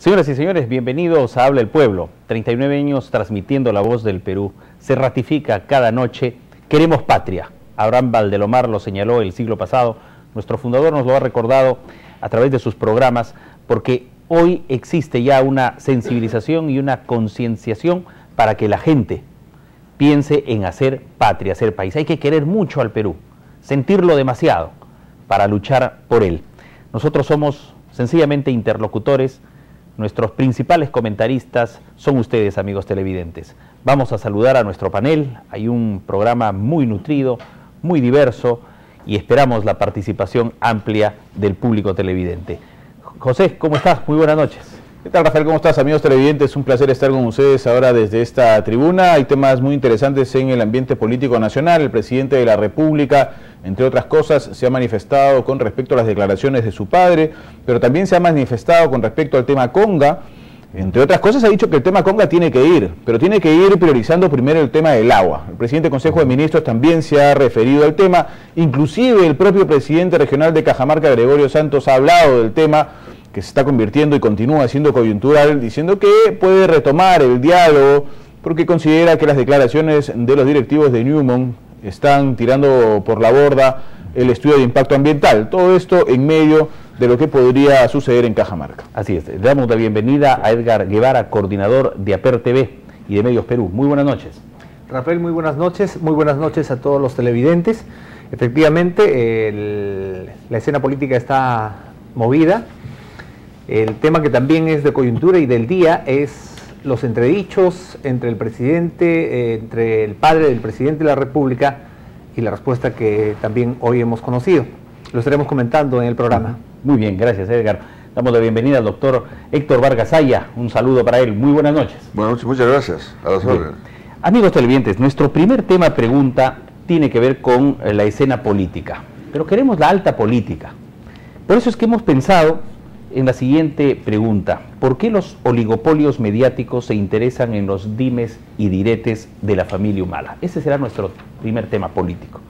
Señoras y señores, bienvenidos a Habla el Pueblo. 39 años transmitiendo la voz del Perú. Se ratifica cada noche, queremos patria. Abraham Valdelomar lo señaló el siglo pasado. Nuestro fundador nos lo ha recordado a través de sus programas, porque hoy existe ya una sensibilización y una concienciación para que la gente piense en hacer patria, hacer país. Hay que querer mucho al Perú, sentirlo demasiado para luchar por él. Nosotros somos sencillamente interlocutores. Nuestros principales comentaristas son ustedes, amigos televidentes. Vamos a saludar a nuestro panel. Hay un programa muy nutrido, muy diverso, y esperamos la participación amplia del público televidente. José, ¿cómo estás? Muy buenas noches. ¿Qué tal, Rafael? ¿Cómo estás, amigos televidentes? Un placer estar con ustedes ahora desde esta tribuna. Hay temas muy interesantes en el ambiente político nacional. El presidente de la República, entre otras cosas, se ha manifestado con respecto a las declaraciones de su padre, pero también se ha manifestado con respecto al tema Conga. Entre otras cosas, ha dicho que el tema Conga tiene que ir, pero tiene que ir priorizando primero el tema del agua. El presidente del Consejo de Ministros también se ha referido al tema. Inclusive el propio presidente regional de Cajamarca, Gregorio Santos, ha hablado del tema, que se está convirtiendo y continúa siendo coyuntural, diciendo que puede retomar el diálogo porque considera que las declaraciones de los directivos de Newmont están tirando por la borda el estudio de impacto ambiental. Todo esto en medio de lo que podría suceder en Cajamarca. Así es, le damos la bienvenida a Edgar Guevara, coordinador de APER TV y de Medios Perú. Muy buenas noches. Rafael, muy buenas noches a todos los televidentes. Efectivamente, la escena política está movida. El tema que también es de coyuntura y del día es los entredichos entre el presidente, entre el padre del presidente de la República y la respuesta que también hoy hemos conocido. Lo estaremos comentando en el programa. Muy bien, gracias, Edgar. Damos la bienvenida al doctor Héctor Vargas Aya. Un saludo para él. Muy buenas noches. Buenas noches, muchas gracias. A las órdenes. Amigos televidentes, nuestro primer tema pregunta tiene que ver con la escena política, pero queremos la alta política. Por eso es que hemos pensado en la siguiente pregunta: ¿por qué los oligopolios mediáticos se interesan en los dimes y diretes de la familia Humala? Ese será nuestro primer tema político.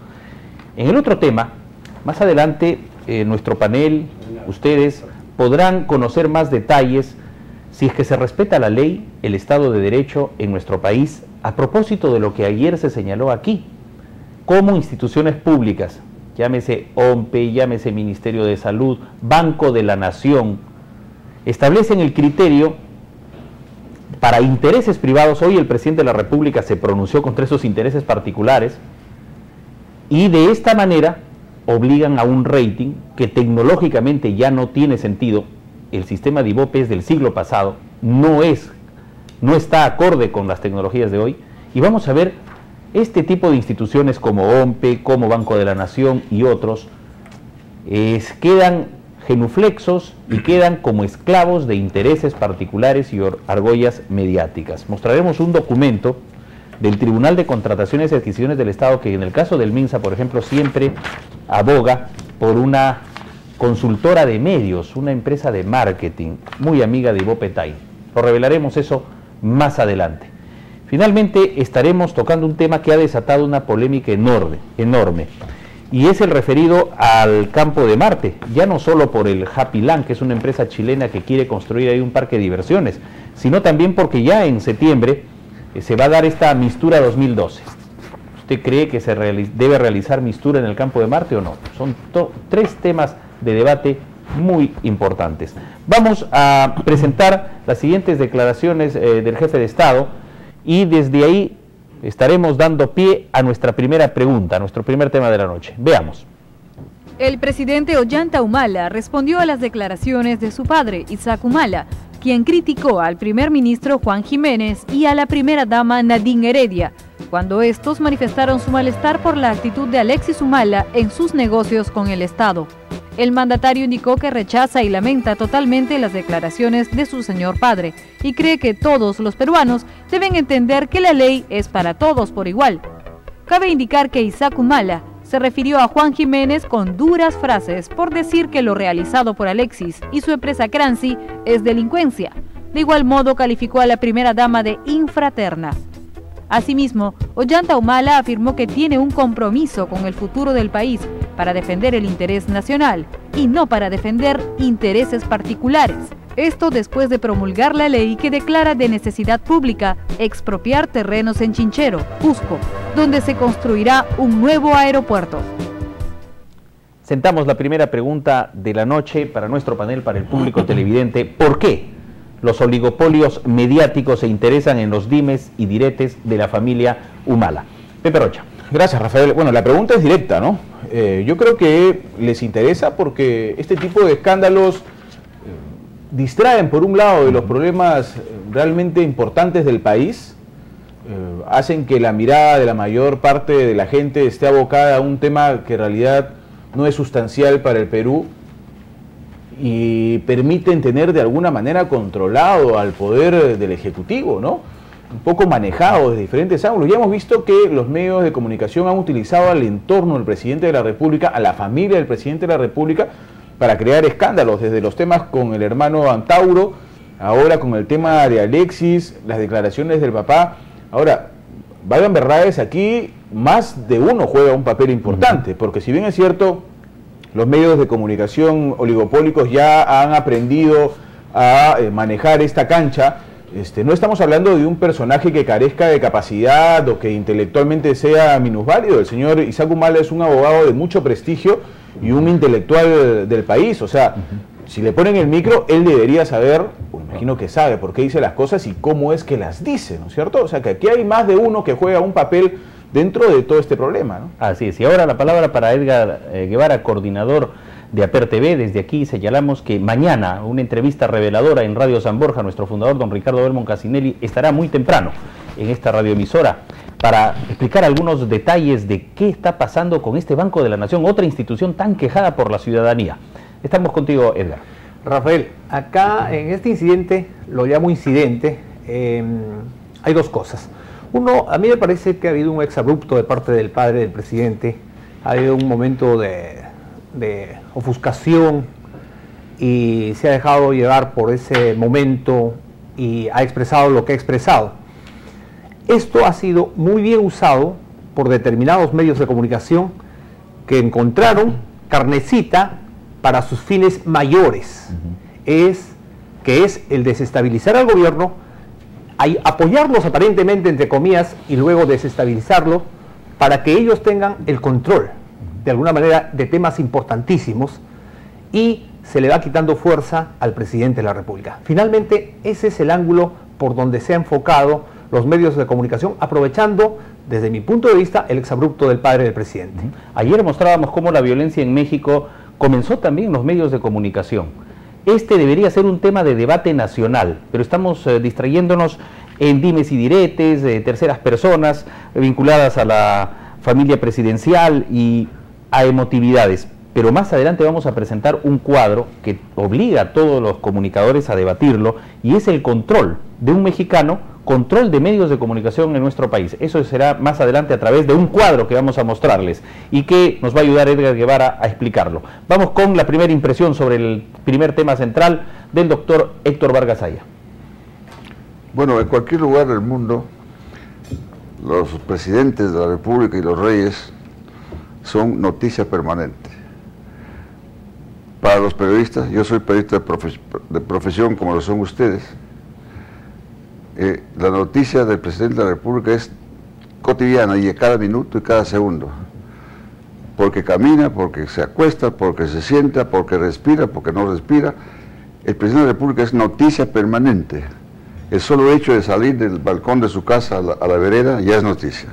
En el otro tema, más adelante, nuestro panel, ustedes podrán conocer más detalles si es que se respeta la ley, el Estado de Derecho en nuestro país, a propósito de lo que ayer se señaló aquí, como instituciones públicas, llámese OMPE, llámese Ministerio de Salud, Banco de la Nación, establecen el criterio para intereses privados. Hoy el presidente de la República se pronunció contra esos intereses particulares y de esta manera obligan a un rating que tecnológicamente ya no tiene sentido. El sistema de Ibope es del siglo pasado, no está acorde con las tecnologías de hoy, y vamos a ver este tipo de instituciones como OMPE, como Banco de la Nación y otros, quedan genuflexos y quedan como esclavos de intereses particulares y argollas mediáticas. Mostraremos un documento del Tribunal de Contrataciones y Adquisiciones del Estado que en el caso del MINSA, por ejemplo, siempre aboga por una consultora de medios, una empresa de marketing muy amiga de Ibope Tai. Lo revelaremos eso más adelante. Finalmente estaremos tocando un tema que ha desatado una polémica enorme, y es el referido al campo de Marte, ya no solo por el Happy Land, que es una empresa chilena que quiere construir ahí un parque de diversiones, sino también porque ya en septiembre se va a dar esta Mistura 2012. ¿Usted cree que se debe realizar Mistura en el campo de Marte o no? Son tres temas de debate muy importantes. Vamos a presentar las siguientes declaraciones del jefe de Estado, y desde ahí estaremos dando pie a nuestra primera pregunta, a nuestro primer tema de la noche. Veamos. El presidente Ollanta Humala respondió a las declaraciones de su padre, Isaac Humala, quien criticó al primer ministro Juan Jiménez y a la primera dama Nadine Heredia, cuando estos manifestaron su malestar por la actitud de Alexis Humala en sus negocios con el Estado. El mandatario indicó que rechaza y lamenta totalmente las declaraciones de su señor padre y cree que todos los peruanos deben entender que la ley es para todos por igual. Cabe indicar que Isaac Humala se refirió a Juan Jiménez con duras frases por decir que lo realizado por Alexis y su empresa Crancy es delincuencia. De igual modo calificó a la primera dama de infraterna. Asimismo, Ollanta Humala afirmó que tiene un compromiso con el futuro del país para defender el interés nacional y no para defender intereses particulares. Esto después de promulgar la ley que declara de necesidad pública expropiar terrenos en Chinchero, Cusco, donde se construirá un nuevo aeropuerto. Sentamos la primera pregunta de la noche para nuestro panel, para el público televidente. ¿Por qué los oligopolios mediáticos se interesan en los dimes y diretes de la familia Humala? Pepe Rocha. Gracias, Rafael. Bueno, la pregunta es directa, ¿no? Yo creo que les interesa porque este tipo de escándalos distraen, por un lado, de los problemas realmente importantes del país, hacen que la mirada de la mayor parte de la gente esté abocada a un tema que en realidad no es sustancial para el Perú y permiten tener de alguna manera controlado al poder del Ejecutivo, ¿no? Un poco manejado desde diferentes ángulos. Ya hemos visto que los medios de comunicación han utilizado al entorno del presidente de la República, a la familia del presidente de la República, para crear escándalos, desde los temas con el hermano Antauro, ahora con el tema de Alexis, las declaraciones del papá. Ahora, valgan verdades, aquí más de uno juega un papel importante, porque si bien es cierto, los medios de comunicación oligopólicos ya han aprendido a manejar esta cancha, no estamos hablando de un personaje que carezca de capacidad o que intelectualmente sea minusválido. El señor Isaac Humala es un abogado de mucho prestigio y un intelectual del país. O sea, si le ponen el micro, él debería saber, o imagino que sabe por qué dice las cosas y cómo es que las dice, ¿no es cierto? O sea, que aquí hay más de uno que juega un papel dentro de todo este problema, ¿no? Así es. Y ahora la palabra para Edgar Guevara, coordinador de APER TV. Desde aquí señalamos que mañana una entrevista reveladora en Radio San Borja, nuestro fundador, don Ricardo Belmont Casinelli, estará muy temprano en esta radioemisora para explicar algunos detalles de qué está pasando con este Banco de la Nación, otra institución tan quejada por la ciudadanía. Estamos contigo, Edgar. Rafael, acá en este incidente, lo llamo incidente, hay dos cosas. Uno, a mí me parece que ha habido un exabrupto de parte del padre del presidente, ha habido un momento de ofuscación y se ha dejado llevar por ese momento y ha expresado lo que ha expresado. Esto ha sido muy bien usado por determinados medios de comunicación que encontraron carnecita para sus fines mayores, que es el desestabilizar al gobierno, apoyarlos aparentemente entre comillas y luego desestabilizarlo para que ellos tengan el control de alguna manera de temas importantísimos y se le va quitando fuerza al presidente de la República. Finalmente, ese es el ángulo por donde se ha enfocado los medios de comunicación, aprovechando, desde mi punto de vista, el exabrupto del padre del presidente. Ayer mostrábamos cómo la violencia en México comenzó también en los medios de comunicación. Este debería ser un tema de debate nacional, pero estamos distrayéndonos en dimes y diretes, de terceras personas vinculadas a la familia presidencial y a emotividades. Pero más adelante vamos a presentar un cuadro que obliga a todos los comunicadores a debatirlo, y es el control de un mexicano, control de medios de comunicación en nuestro país. Eso será más adelante a través de un cuadro que vamos a mostrarles y que nos va a ayudar Edgar Guevara a explicarlo. Vamos con la primera impresión sobre el primer tema central del doctor Héctor Vargas Aya. Bueno, en cualquier lugar del mundo, los presidentes de la República y los reyes son noticia permanente. Para los periodistas, yo soy periodista de profesión como lo son ustedes, la noticia del presidente de la República es cotidiana y a cada minuto y cada segundo, porque camina, porque se acuesta, porque se sienta, porque respira, porque no respira. El presidente de la República es noticia permanente. El solo hecho de salir del balcón de su casa a la vereda ya es noticia.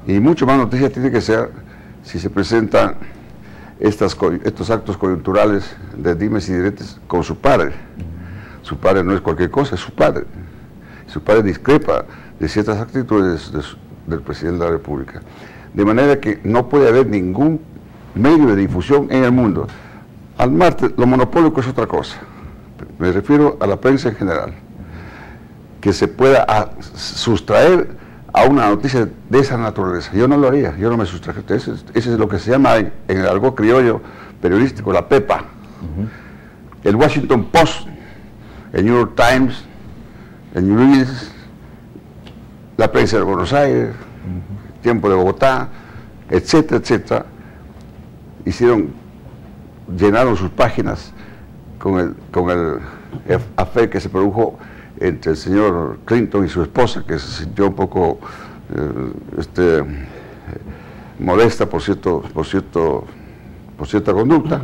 Y mucho más noticia tiene que ser si se presentan estos actos coyunturales de dimes y diretes con su padre. Su padre no es cualquier cosa, es su padre. Su padre discrepa de ciertas actitudes del presidente de la República. De manera que no puede haber ningún medio de difusión en el mundo. Al martes, lo monopólico es otra cosa. Me refiero a la prensa en general. Que se pueda sustraer a una noticia de esa naturaleza. Yo no lo haría, yo no me sustraje. Ese es lo que se llama en el argot criollo periodístico, la pepa. El Washington Post, el New York Times, el New York, la prensa de Buenos Aires, Tiempo de Bogotá, etcétera, etcétera, llenaron sus páginas con el affair que se produjo entre el señor Clinton y su esposa, que se sintió un poco molesta por cierta conducta.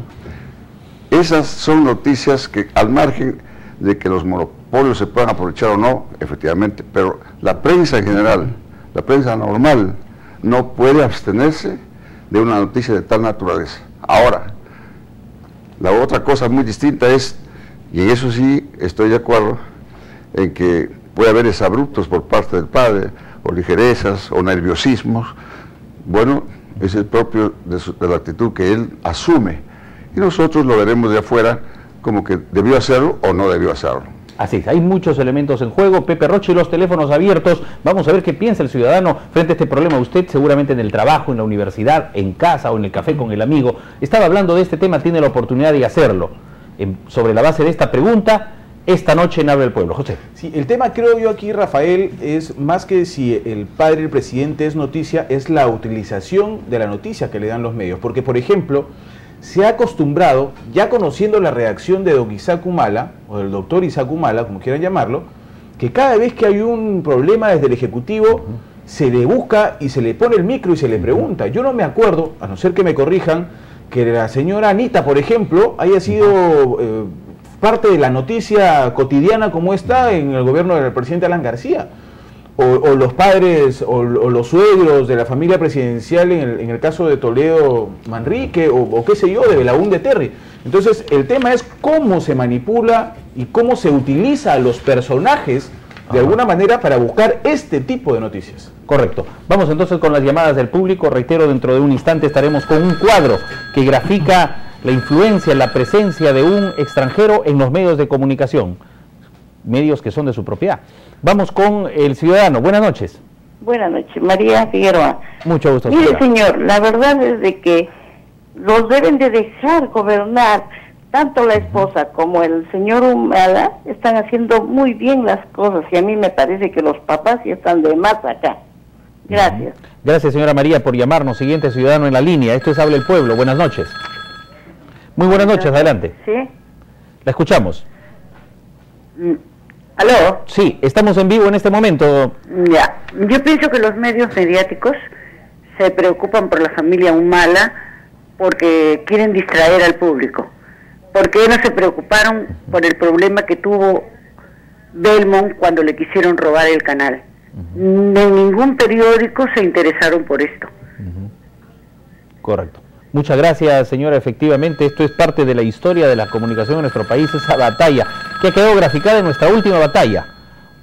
Esas son noticias que, al margen de que los monopolios se puedan aprovechar o no, efectivamente, pero la prensa en general, la prensa normal, no puede abstenerse de una noticia de tal naturaleza. Ahora, la otra cosa muy distinta es, y en eso sí estoy de acuerdo, en que puede haber exabruptos por parte del padre, o ligerezas, o nerviosismos. Bueno, es el propio de la actitud que él asume, y nosotros lo veremos de afuera como que debió hacerlo o no debió hacerlo. Así es, hay muchos elementos en juego. Pepe Roche, los teléfonos abiertos. Vamos a ver qué piensa el ciudadano frente a este problema. Usted seguramente en el trabajo, en la universidad, en casa o en el café con el amigo, estaba hablando de este tema, tiene la oportunidad de hacerlo. Sobre la base de esta pregunta, esta noche en Abre el Pueblo. José. Sí, el tema, creo yo aquí, Rafael, es más que si el padre del presidente es noticia, es la utilización de la noticia que le dan los medios. Porque, por ejemplo, se ha acostumbrado, ya conociendo la reacción de don Isaac Humala, o del doctor Isaac Humala, como quieran llamarlo, que cada vez que hay un problema desde el Ejecutivo, se le busca y se le pone el micro y se le pregunta. Yo no me acuerdo, a no ser que me corrijan, que la señora Anita, por ejemplo, haya sido parte de la noticia cotidiana como está en el gobierno del presidente Alan García. O los padres o los suegros de la familia presidencial en el caso de Toledo Manrique o qué sé yo, de Belaúnde Terry. Entonces el tema es cómo se manipula y cómo se utiliza a los personajes de alguna manera para buscar este tipo de noticias. Correcto. Vamos entonces con las llamadas del público. Reitero, dentro de un instante estaremos con un cuadro que grafica la influencia, la presencia de un extranjero en los medios de comunicación, medios que son de su propiedad. Vamos con el ciudadano. Buenas noches. Buenas noches, María Figueroa. Mucho gusto. Mire, señor, la verdad es de que los deben de dejar gobernar. Tanto la esposa como el señor Humala están haciendo muy bien las cosas y a mí me parece que los papás ya están de más acá. Gracias. Gracias, señora María, por llamarnos. Siguiente ciudadano en la línea. Esto es Habla el Pueblo. Buenas noches. Muy buenas noches, adelante. ¿Sí? La escuchamos. ¿Aló? Sí, estamos en vivo en este momento. Ya, yo pienso que los medios mediáticos se preocupan por la familia Humala porque quieren distraer al público. ¿Por qué no se preocuparon por el problema que tuvo Belmont cuando le quisieron robar el canal? En ningún periódico se interesaron por esto. Correcto. Muchas gracias, señora. Efectivamente, esto es parte de la historia de la comunicación en nuestro país, esa batalla que ha quedado graficada en nuestra última batalla.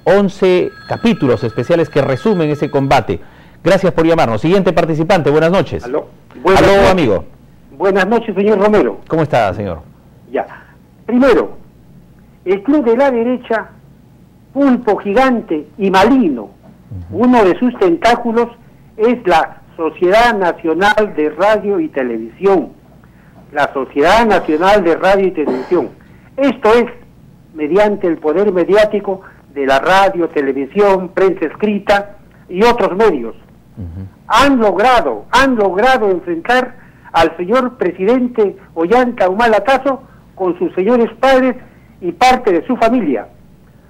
11 capítulos especiales que resumen ese combate. Gracias por llamarnos. Siguiente participante, buenas noches. Aló, Aló, amigo. Buenas noches, señor Romero. ¿Cómo está, señor? Ya. Primero, el club de la derecha, pulpo gigante y maligno, uno de sus tentáculos es la Sociedad Nacional de Radio y Televisión. La Sociedad Nacional de Radio y Televisión. Esto es mediante el poder mediático de la radio, televisión, prensa escrita y otros medios. Han logrado enfrentar al señor presidente Ollanta Humala Tasso con sus señores padres y parte de su familia.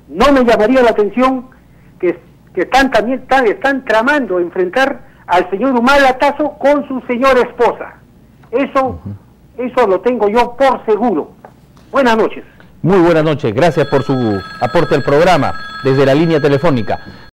No me llamaría la atención que están tramando enfrentar al señor Humala Tasso con su señora esposa. Eso lo tengo yo por seguro. Buenas noches. Muy buenas noches. Gracias por su aporte al programa desde la línea telefónica.